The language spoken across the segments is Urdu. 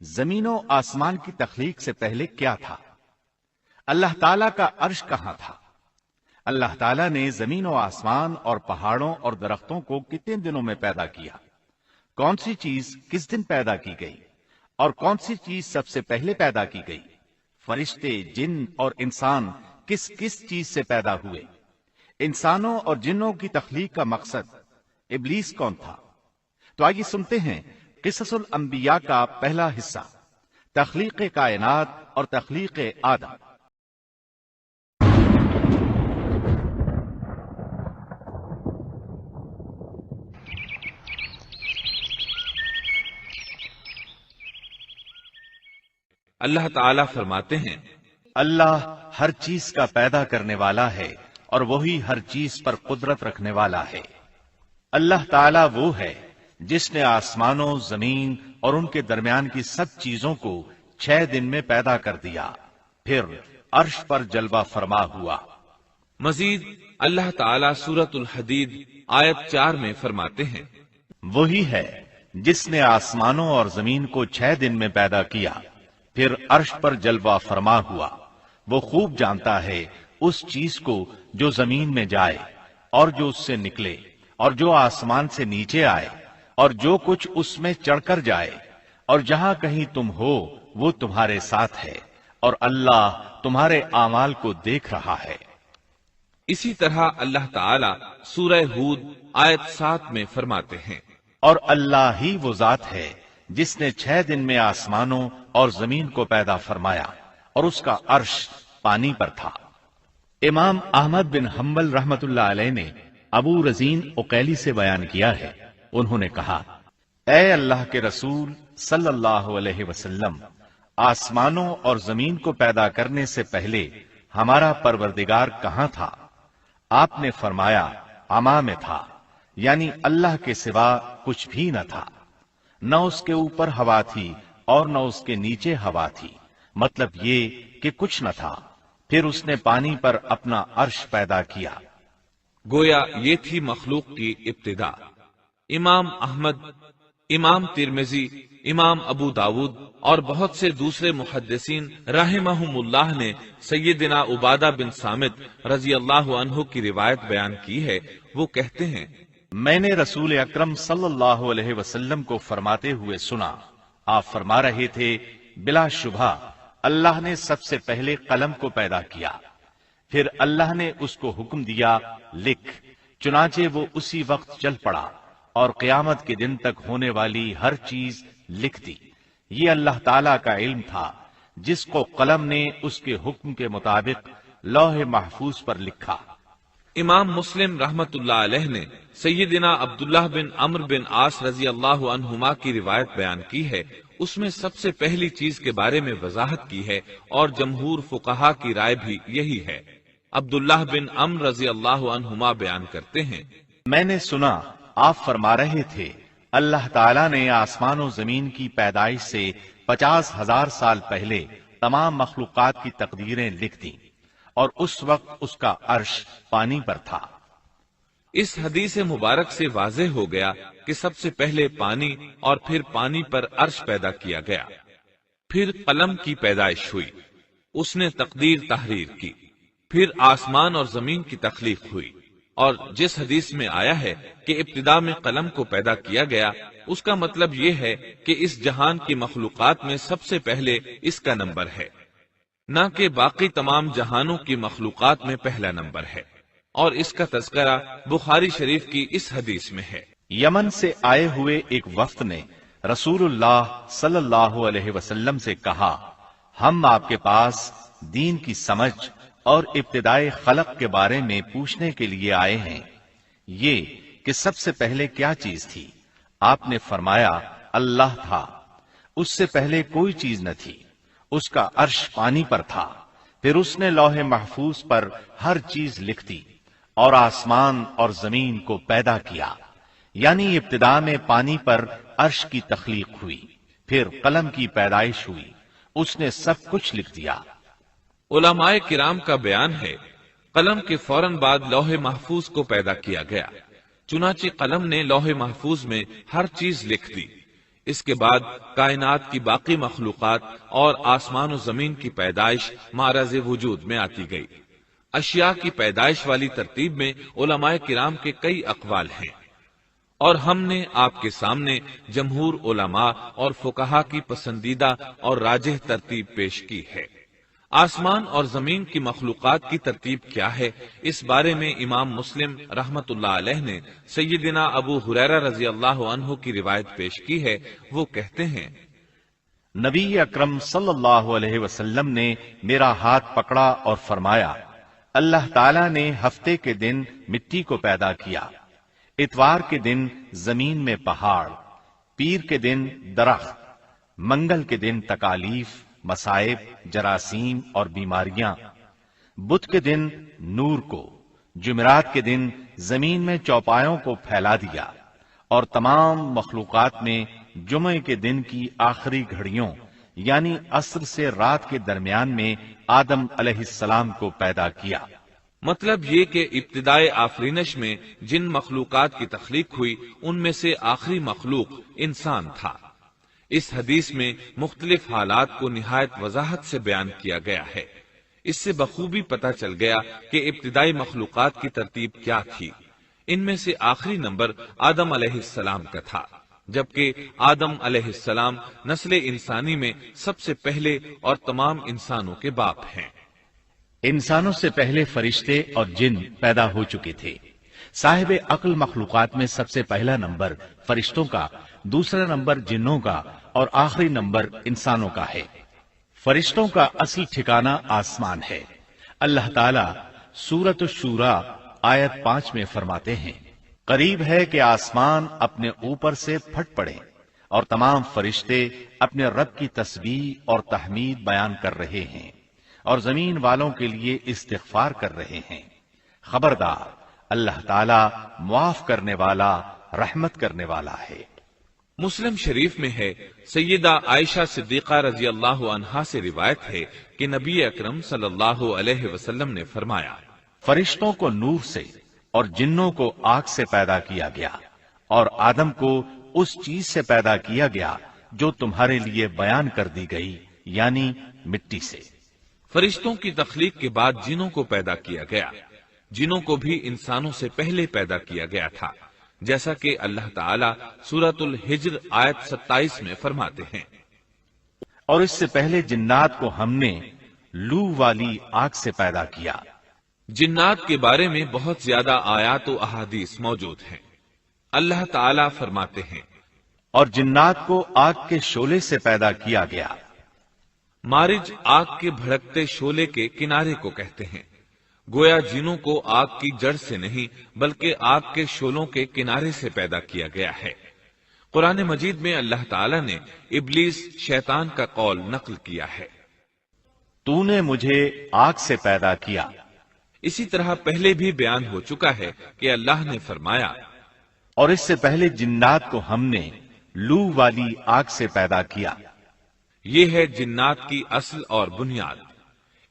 زمین و آسمان کی تخلیق سے پہلے کیا تھا؟ اللہ تعالیٰ کا عرش کہاں تھا؟ اللہ تعالیٰ نے زمین و آسمان اور پہاڑوں اور درختوں کو کتنے دنوں میں پیدا کیا؟ کون سی چیز کس دن پیدا کی گئی؟ اور کون سی چیز سب سے پہلے پیدا کی گئی؟ فرشتے، جن اور انسان کس کس چیز سے پیدا ہوئے؟ انسانوں اور جنوں کی تخلیق کا مقصد ابلیس کون تھا؟ تو آئیے سنتے ہیں قصص الانبیاء کا پہلا حصہ، تخلیق کائنات اور تخلیق آدم۔ اللہ تعالیٰ فرماتے ہیں، اللہ ہر چیز کا پیدا کرنے والا ہے اور وہی ہر چیز پر قدرت رکھنے والا ہے۔ اللہ تعالیٰ وہ ہے جس نے آسمانوں، زمین اور ان کے درمیان کی سب چیزوں کو 6 دن میں پیدا کر دیا، پھر عرش پر جلوہ فرما ہوا۔ مزید اللہ تعالیٰ سورۃ الحدید آیت 4 میں فرماتے ہیں، وہی ہے جس نے آسمانوں اور زمین کو 6 دن میں پیدا کیا، پھر عرش پر جلوہ فرما ہوا۔ وہ خوب جانتا ہے اس چیز کو جو زمین میں جائے اور جو اس سے نکلے اور جو آسمان سے نیچے آئے اور جو کچھ اس میں چڑھ کر جائے، اور جہاں کہیں تم ہو وہ تمہارے ساتھ ہے، اور اللہ تمہارے اعمال کو دیکھ رہا ہے۔ اسی طرح اللہ تعالیٰ سورہ ہود آیت 7 میں فرماتے ہیں، اور اللہ ہی وہ ذات ہے جس نے 6 دن میں آسمانوں اور زمین کو پیدا فرمایا، اور اس کا عرش پانی پر تھا۔ امام احمد بن حنبل رحمت اللہ علیہ نے ابو رزین عقیلی سے بیان کیا ہے، انہوں نے کہا، اے اللہ کے رسول صلی اللہ علیہ وسلم، آسمانوں اور زمین کو پیدا کرنے سے پہلے ہمارا پروردگار کہاں تھا؟ آپ نے فرمایا، عما میں تھا، یعنی اللہ کے سوا کچھ بھی نہ تھا، نہ اس کے اوپر ہوا تھی اور نہ اس کے نیچے ہوا تھی، مطلب یہ کہ کچھ نہ تھا، پھر اس نے پانی پر اپنا عرش پیدا کیا۔ گویا یہ تھی مخلوق کی ابتدا۔ امام احمد، امام ترمذی، امام ابو داود اور بہت سے دوسرے محدثین رحمہم اللہ نے سیدنا عبادہ بن صامت رضی اللہ عنہ کی روایت بیان کی ہے۔ وہ کہتے ہیں، میں نے رسول اکرم صلی اللہ علیہ وسلم کو فرماتے ہوئے سنا، آپ فرما رہے تھے، بلا شبہ اللہ نے سب سے پہلے قلم کو پیدا کیا، پھر اللہ نے اس کو حکم دیا، لکھ، چنانچہ وہ اسی وقت چل پڑا اور قیامت کے دن تک ہونے والی ہر چیز لکھ دی۔ یہ اللہ تعالیٰ کا علم تھا جس کو قلم نے اس کے حکم کے مطابق لوح محفوظ پر لکھا۔ امام مسلم رحمت اللہ علیہ نے سیدنا عبداللہ بن عمرو بن عاص رضی اللہ عنہما کی روایت بیان کی ہے، اس میں سب سے پہلی چیز کے بارے میں وضاحت کی ہے، اور جمہور فقہا کی رائے بھی یہی ہے۔ عبداللہ بن عمرو رضی اللہ عنہما بیان کرتے ہیں، میں نے سنا آپ فرما رہے تھے، اللہ تعالیٰ نے آسمان و زمین کی پیدائش سے 50,000 سال پہلے تمام مخلوقات کی تقدیریں لکھ دیں، اور اس وقت اس کا عرش پانی پر تھا۔ اس حدیث مبارک سے واضح ہو گیا کہ سب سے پہلے پانی اور پھر پانی پر عرش پیدا کیا گیا، پھر قلم کی پیدائش ہوئی، اس نے تقدیر تحریر کی، پھر آسمان اور زمین کی تخلیق ہوئی، اور جس حدیث میں آیا ہے کہ ابتدا میں قلم کو پیدا کیا گیا، اس کا مطلب یہ ہے کہ اس جہان کی مخلوقات میں سب سے پہلے اس کا نمبر ہے، نہ کہ باقی تمام جہانوں کی مخلوقات میں پہلا نمبر ہے، اور اس کا تذکرہ بخاری شریف کی اس حدیث میں ہے۔ یمن سے آئے ہوئے ایک وفد نے رسول اللہ صلی اللہ علیہ وسلم سے کہا، ہم آپ کے پاس دین کی سمجھ اور ابتدائی خلق کے بارے میں پوچھنے کے لیے آئے ہیں، یہ کہ سب سے پہلے کیا چیز تھی؟ آپ نے فرمایا، اللہ تھا، اس سے پہلے کوئی چیز نہ تھی، اس کا عرش پانی پر تھا، پھر اس نے لوح محفوظ پر ہر چیز لکھ دی اور آسمان اور زمین کو پیدا کیا، یعنی ابتدا میں پانی پر عرش کی تخلیق ہوئی، پھر قلم کی پیدائش ہوئی، اس نے سب کچھ لکھ دیا۔ علماء کرام کا بیان ہے، قلم کے فوراً بعد لوح محفوظ کو پیدا کیا گیا، چنانچہ قلم نے لوح محفوظ میں ہر چیز لکھ دی۔ اس کے بعد کائنات کی باقی مخلوقات اور آسمان و زمین کی پیدائش معرض وجود میں آتی گئی۔ اشیاء کی پیدائش والی ترتیب میں علماء کرام کے کئی اقوال ہیں، اور ہم نے آپ کے سامنے جمہور علماء اور فقہا کی پسندیدہ اور راجح ترتیب پیش کی ہے۔ آسمان اور زمین کی مخلوقات کی ترتیب کیا ہے، اس بارے میں امام مسلم رحمت اللہ علیہ نے سیدنا ابو ہریرہ رضی اللہ عنہ کی روایت پیش کی ہے۔ وہ کہتے ہیں، نبی اکرم صلی اللہ علیہ وسلم نے میرا ہاتھ پکڑا اور فرمایا، اللہ تعالیٰ نے ہفتے کے دن مٹی کو پیدا کیا، اتوار کے دن زمین میں پہاڑ، پیر کے دن درخت، منگل کے دن تکالیف، مصائب، جراثیم اور بیماریاں، بدھ کے دن نور کو، جمعرات کے دن زمین میں چوپایوں کو پھیلا دیا، اور تمام مخلوقات میں جمعے کے دن کی آخری گھڑیوں یعنی عصر سے رات کے درمیان میں آدم علیہ السلام کو پیدا کیا۔ مطلب یہ کہ ابتدائے آفرینش میں جن مخلوقات کی تخلیق ہوئی ان میں سے آخری مخلوق انسان تھا۔ اس حدیث میں مختلف حالات کو نہایت وضاحت سے بیان کیا گیا ہے۔ اس سے بخوبی پتہ چل گیا کہ ابتدائی مخلوقات کی ترتیب کیا تھی۔ ان میں سے آخری نمبر آدم علیہ السلام کا تھا، جبکہ آدم علیہ السلام نسل انسانی میں سب سے پہلے اور تمام انسانوں کے باپ ہیں۔ انسانوں سے پہلے فرشتے اور جن پیدا ہو چکے تھے۔ صاحب عقل مخلوقات میں سب سے پہلا نمبر فرشتوں کا، دوسرا نمبر جنوں کا اور آخری نمبر انسانوں کا ہے۔ فرشتوں کا اصل ٹھکانہ آسمان ہے۔ اللہ تعالی سورۃ الشورى آیت 5 میں فرماتے ہیں، قریب ہے کہ آسمان اپنے اوپر سے پھٹ پڑے اور تمام فرشتے اپنے رب کی تسبیح اور تحمید بیان کر رہے ہیں اور زمین والوں کے لیے استغفار کر رہے ہیں۔ خبردار، اللہ تعالی معاف کرنے والا، رحمت کرنے والا ہے۔ مسلم شریف میں ہے، سیدہ عائشہ صدیقہ رضی اللہ عنہا سے روایت ہے کہ نبی اکرم صلی اللہ علیہ وسلم نے فرمایا، فرشتوں کو نور سے اور جنوں کو آگ سے پیدا کیا گیا، اور آدم کو اس چیز سے پیدا کیا گیا جو تمہارے لیے بیان کر دی گئی، یعنی مٹی سے۔ فرشتوں کی تخلیق کے بعد جنوں کو پیدا کیا گیا۔ جنوں کو بھی انسانوں سے پہلے پیدا کیا گیا تھا، جیسا کہ اللہ تعالیٰ سورۃ الحجر آیت 27 میں فرماتے ہیں، اور اس سے پہلے جنات کو ہم نے لو والی آگ سے پیدا کیا۔ جنات کے بارے میں بہت زیادہ آیات و احادیث موجود ہیں۔ اللہ تعالیٰ فرماتے ہیں، اور جنات کو آگ کے شعلے سے پیدا کیا گیا۔ مارج آگ کے بھڑکتے شعلے کے کنارے کو کہتے ہیں۔ گویا جنوں کو آگ کی جڑ سے نہیں بلکہ آگ کے شعلوں کے کنارے سے پیدا کیا گیا ہے۔ قرآن مجید میں اللہ تعالیٰ نے ابلیس شیطان کا قول نقل کیا ہے، تو نے مجھے آگ سے پیدا کیا۔ اسی طرح پہلے بھی بیان ہو چکا ہے کہ اللہ نے فرمایا، اور اس سے پہلے جنات کو ہم نے لو والی آگ سے پیدا کیا۔ یہ ہے جنات کی اصل اور بنیاد۔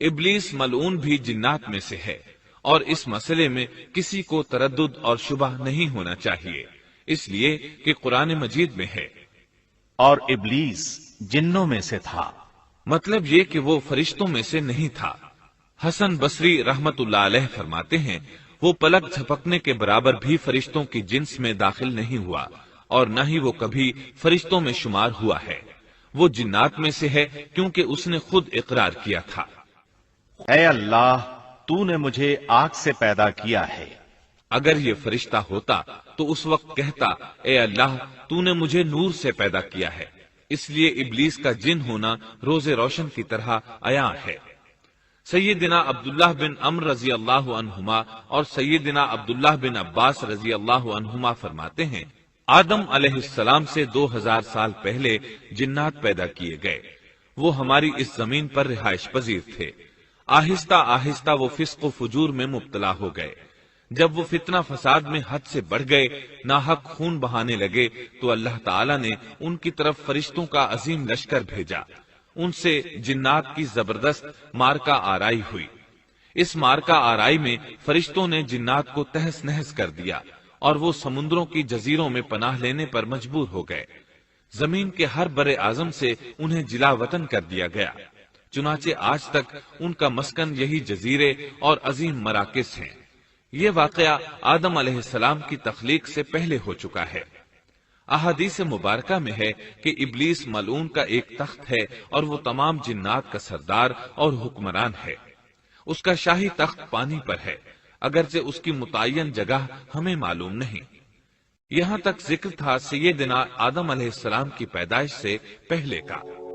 ابلیس ملعون بھی جنات میں سے ہے، اور اس مسئلے میں کسی کو تردد اور شبہ نہیں ہونا چاہیے، اس لیے کہ قرآن مجید میں ہے، اور ابلیس جنوں میں سے تھا۔ مطلب یہ کہ وہ فرشتوں میں سے نہیں تھا۔ حسن بصری رحمت اللہ علیہ فرماتے ہیں، وہ پلک جھپکنے کے برابر بھی فرشتوں کی جنس میں داخل نہیں ہوا، اور نہ ہی وہ کبھی فرشتوں میں شمار ہوا ہے۔ وہ جنات میں سے ہے کیونکہ اس نے خود اقرار کیا تھا، اے اللہ، تو نے مجھے آگ سے پیدا کیا ہے۔ اگر یہ فرشتہ ہوتا تو اس وقت کہتا، اے اللہ، تو نے مجھے نور سے پیدا کیا ہے۔ اس لیے ابلیس کا جن ہونا روز روشن کی طرح عیاں ہے۔ سیدنا عبداللہ بن عمر رضی اللہ عنہما اور سیدنا عبداللہ بن عباس رضی اللہ عنہما فرماتے ہیں، آدم علیہ السلام سے 2000 سال پہلے جنات پیدا کیے گئے۔ وہ ہماری اس زمین پر رہائش پذیر تھے۔ آہستہ آہستہ وہ فسق و فجور میں مبتلا ہو گئے۔ جب وہ فتنہ فساد میں حد سے بڑھ گئے، ناحق خون بہانے لگے، تو اللہ تعالیٰ نے ان کی طرف فرشتوں کا عظیم لشکر بھیجا۔ ان سے جنات کی زبردست مارکہ آرائی ہوئی۔ اس مارکہ آرائی میں فرشتوں نے جنات کو تہس نہس کر دیا، اور وہ سمندروں کی جزیروں میں پناہ لینے پر مجبور ہو گئے۔ زمین کے ہر بر اعظم سے انہیں جلا وطن کر دیا گیا، چنانچہ آج تک ان کا مسکن یہی جزیرے اور عظیم مراکز ہیں۔ یہ واقعہ آدم علیہ السلام کی تخلیق سے پہلے ہو چکا ہے۔ احادیث مبارکہ میں ہے کہ ابلیس ملعون کا ایک تخت ہے اور وہ تمام جنات کا سردار اور حکمران ہے۔ اس کا شاہی تخت پانی پر ہے، اگرچہ اس کی متعین جگہ ہمیں معلوم نہیں۔ یہاں تک ذکر تھا سیدنا آدم علیہ السلام کی پیدائش سے پہلے کا۔